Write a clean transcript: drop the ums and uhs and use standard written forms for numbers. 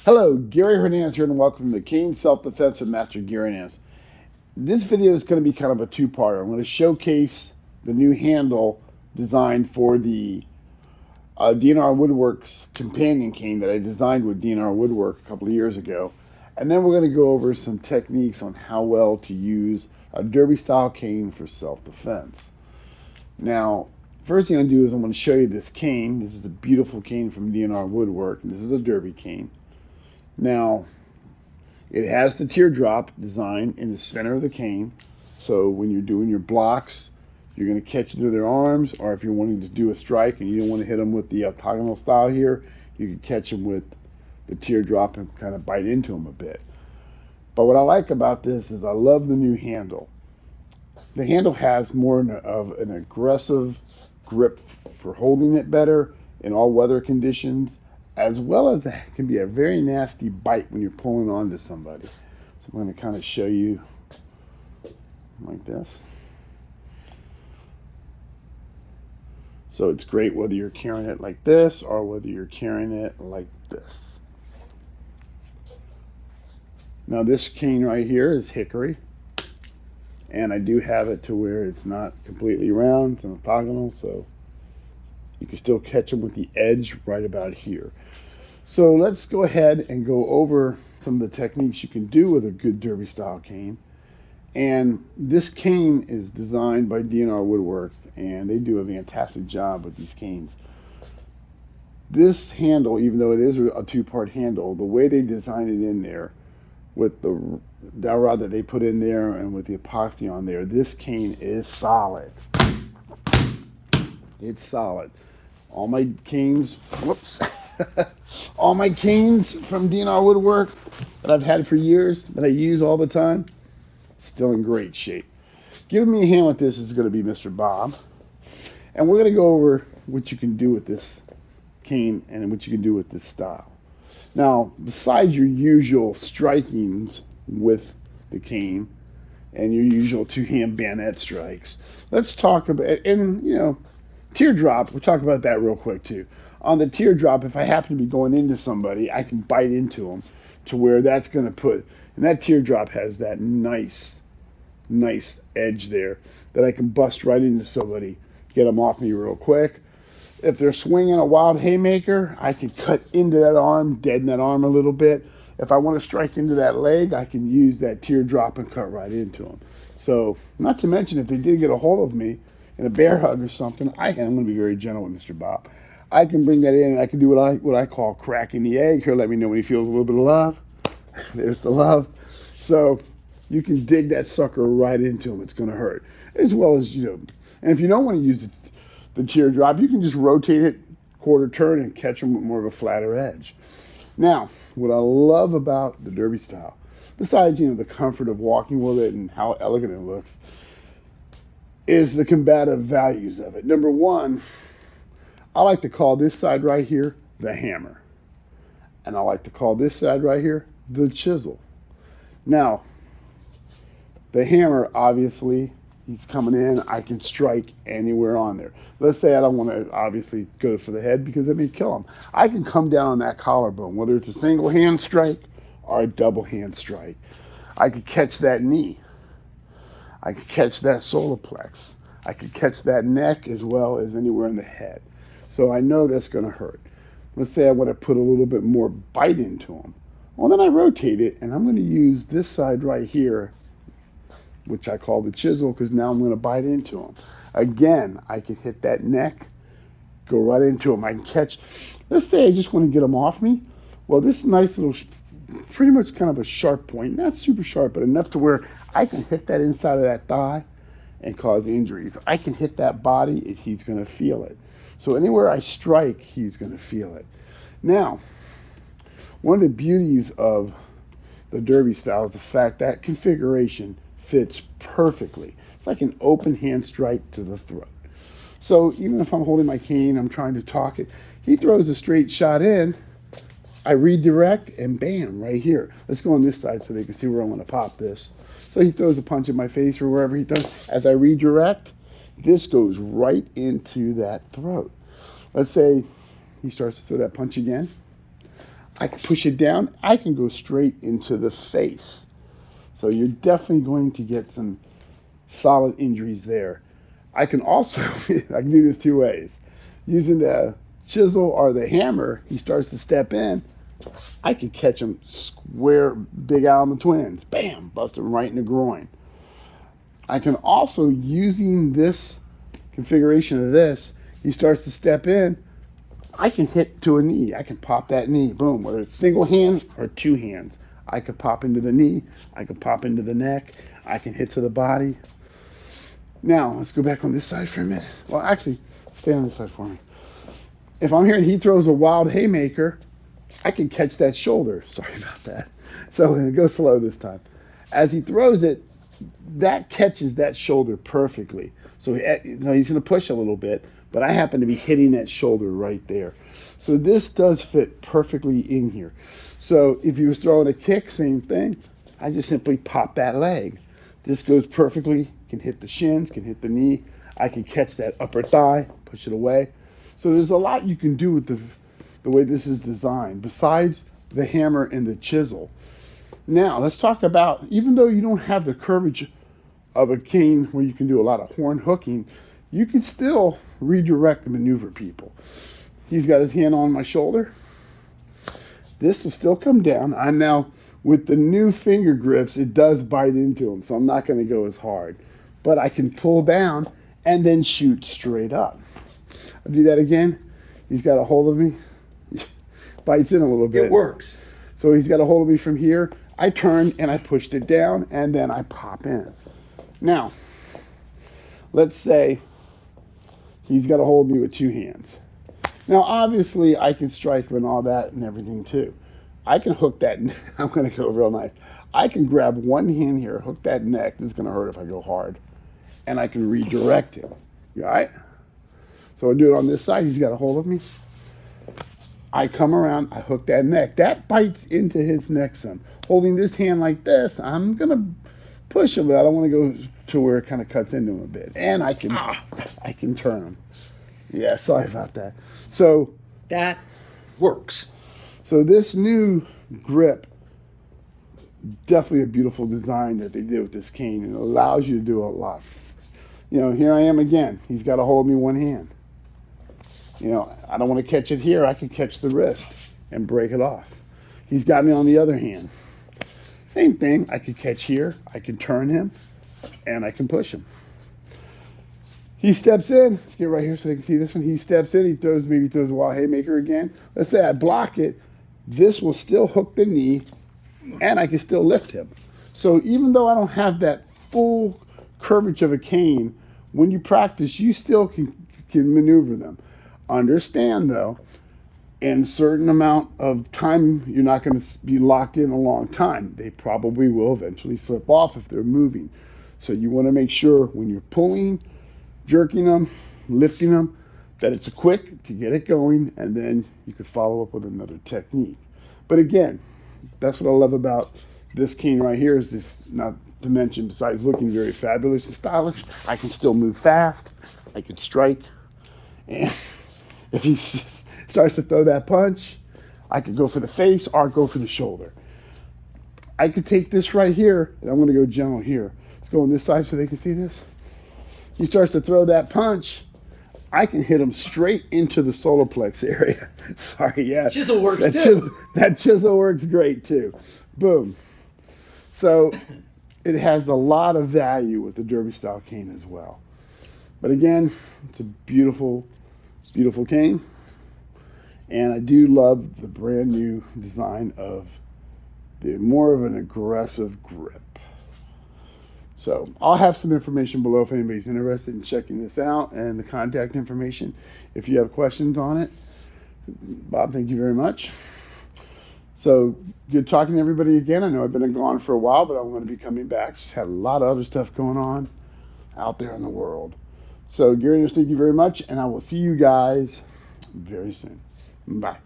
Hello, Gary Hernandez here, and welcome to Cane Self-Defense with Master Gary Hernandez. This video is going to be kind of a two-parter. I'm going to showcase the new handle designed for the DNR Woodworks companion cane that I designed with DNR Woodwork a couple of years ago. And then we're going to go over some techniques on how well to use a derby-style cane for self-defense. Now, first thing I'm going to do is I'm going to show you this cane. This is a beautiful cane from DNR Woodwork. This is a derby cane. Now, it has the teardrop design in the center of the cane, so when you're doing your blocks, you're going to catch into their arms, or if you're wanting to do a strike and you don't want to hit them with the octagonal style here, you can catch them with the teardrop and kind of bite into them a bit. But what I like about this is I love the new handle. The handle has more of an aggressive grip for holding it better in all weather conditions, as well as it can be a very nasty bite when you're pulling onto somebody. So I'm going to kind of show you like this. So it's great whether you're carrying it like this or whether you're carrying it like this. Now this cane right here is hickory, and I do have it to where it's not completely round, it's an octagonal, so you can still catch them with the edge right about here. So let's go ahead and go over some of the techniques you can do with a good derby style cane. And this cane is designed by DNR Woodworks, and they do a fantastic job with these canes. This handle, even though it is a two-part handle, the way they designed it in there with the dowel rod that they put in there and with the epoxy on there, this cane is solid. It's solid. All my canes, whoops, all my canes from DNR Woodwork that I've had for years, that I use all the time, still in great shape. Giving me a hand with this is going to be Mr. Bob. And we're going to go over what you can do with this cane and what you can do with this style. Now, besides your usual strikings with the cane and your usual two-hand bayonet strikes, let's talk about, and teardrop, we'll talk about that real quick too. On the teardrop, if I happen to be going into somebody, I can bite into them to where that's going to put, and that teardrop has that nice edge there that I can bust right into somebody, get them off me real quick. If they're swinging a wild haymaker, I can cut into that arm, deaden that arm a little bit. If I want to strike into that leg, I can use that teardrop and cut right into them. So, not to mention, if they did get a hold of me in a bear hug or something, I'm going to be very gentle with Mr. Bob. I can bring that in and I can do what I call cracking the egg. Here, let me know when he feels a little bit of love. There's the love. So you can dig that sucker right into him. It's going to hurt. As well as, and if you don't want to use the teardrop, you can just rotate it quarter turn and catch them with more of a flatter edge. Now, what I love about the derby style, besides, the comfort of walking with it and how elegant it looks, is the combative values of it. Number one, I like to call this side right here the hammer. And I like to call this side right here the chisel. Now, the hammer, obviously, he's coming in. I can strike anywhere on there. Let's say I don't want to obviously go for the head because it may kill him. I can come down on that collarbone, whether it's a single hand strike or a double hand strike. I could catch that knee. I could catch that solar plex. I could catch that neck as well as anywhere in the head. So I know that's going to hurt. Let's say I want to put a little bit more bite into them. Well, then I rotate it, and I'm going to use this side right here, which I call the chisel, because now I'm going to bite into them. Again, I can hit that neck, go right into them. I can catch, let's say I just want to get them off me. Well, this nice little, pretty much kind of a sharp point, not super sharp, but enough to where I can hit that inside of that thigh and cause injuries. I can hit that body, and he's going to feel it. So anywhere I strike, he's going to feel it. Now, one of the beauties of the derby style is the fact that configuration fits perfectly. It's like an open hand strike to the throat. So even if I'm holding my cane, I'm trying to talk it, he throws a straight shot in, I redirect, and bam, right here. Let's go on this side so they can see where I want to pop this. So he throws a punch in my face or wherever he does. As I redirect, this goes right into that throat. Let's say he starts to throw that punch again. I can push it down. I can go straight into the face. So you're definitely going to get some solid injuries there. I can also, I can do this two ways. Using the chisel or the hammer, he starts to step in. I can catch him square, big out on the twins. Bam, bust him right in the groin. I can also, using this configuration of this, he starts to step in. I can hit to a knee. I can pop that knee. Boom. Whether it's single hand or two hands. I could pop into the knee. I could pop into the neck. I can hit to the body. Now, let's go back on this side for a minute. Well, actually, stay on this side for me. If I'm hearing he throws a wild haymaker, I can catch that shoulder. Sorry about that. So go slow this time. As he throws it, that catches that shoulder perfectly. So he's going to push a little bit, but I happen to be hitting that shoulder right there. So this does fit perfectly in here. So if he was throwing a kick, same thing. I just simply pop that leg. This goes perfectly. Can hit the shins, can hit the knee. I can catch that upper thigh, push it away. So there's a lot you can do with the way this is designed, besides the hammer and the chisel. Now, let's talk about, even though you don't have the curvature of a cane where you can do a lot of horn hooking, you can still redirect and maneuver people. He's got his hand on my shoulder. This will still come down. I'm now, with the new finger grips, it does bite into them, so I'm not going to go as hard. But I can pull down and then shoot straight up. I'll do that again. He's got a hold of me. Bites in a little bit. It works. So he's got a hold of me from here. I turned and I pushed it down, and then I pop in. Now, let's say he's got a hold of me with two hands. Now, obviously, I can strike and all that and everything too. I can hook that. I'm going to go real nice. I can grab one hand here, hook that neck. This is going to hurt if I go hard. And I can redirect him. You all right? So I do it on this side. He's got a hold of me. I come around. I hook that neck. That bites into his neck some. Holding this hand like this, I'm going to push him, but I don't want to go to where it kind of cuts into him a bit. And I can turn him. Yeah, sorry about that. So that works. So this new grip, definitely a beautiful design that they did with this cane. It allows you to do a lot. You know, here I am again. He's got a hold of me one hand. You know, I don't want to catch it here. I can catch the wrist and break it off. He's got me on the other hand. Same thing. I can catch here. I can turn him, and I can push him. He steps in. Let's get right here so they can see this one. He steps in. He maybe throws a wild haymaker again. Let's say I block it. This will still hook the knee, and I can still lift him. So even though I don't have that full curvature of a cane, when you practice, you still can maneuver them. Understand, though, in a certain amount of time, you're not going to be locked in a long time. They probably will eventually slip off if they're moving. So you want to make sure when you're pulling, jerking them, lifting them, that it's a quick to get it going, and then you could follow up with another technique. But again, that's what I love about this cane right here, is not to mention, besides looking very fabulous and stylish, I can still move fast. I can strike. And if he starts to throw that punch, I could go for the face or go for the shoulder. I could take this right here, and I'm going to go gentle here. Let's go on this side so they can see this. He starts to throw that punch. I can hit him straight into the solar plex area. Sorry, yeah. Chisel works too. That chisel works great too. Boom. So it has a lot of value with the derby style cane as well. But again, it's a beautiful cane. And I do love the brand new design of the more of an aggressive grip. So I'll have some information below if anybody's interested in checking this out, and the contact information if you have questions on it. Bob, thank you very much. So good talking to everybody again. I know I've been gone for a while, but I'm going to be coming back. Just had a lot of other stuff going on out there in the world. So Gary Hernandez, thank you very much, and I will see you guys very soon. Bye.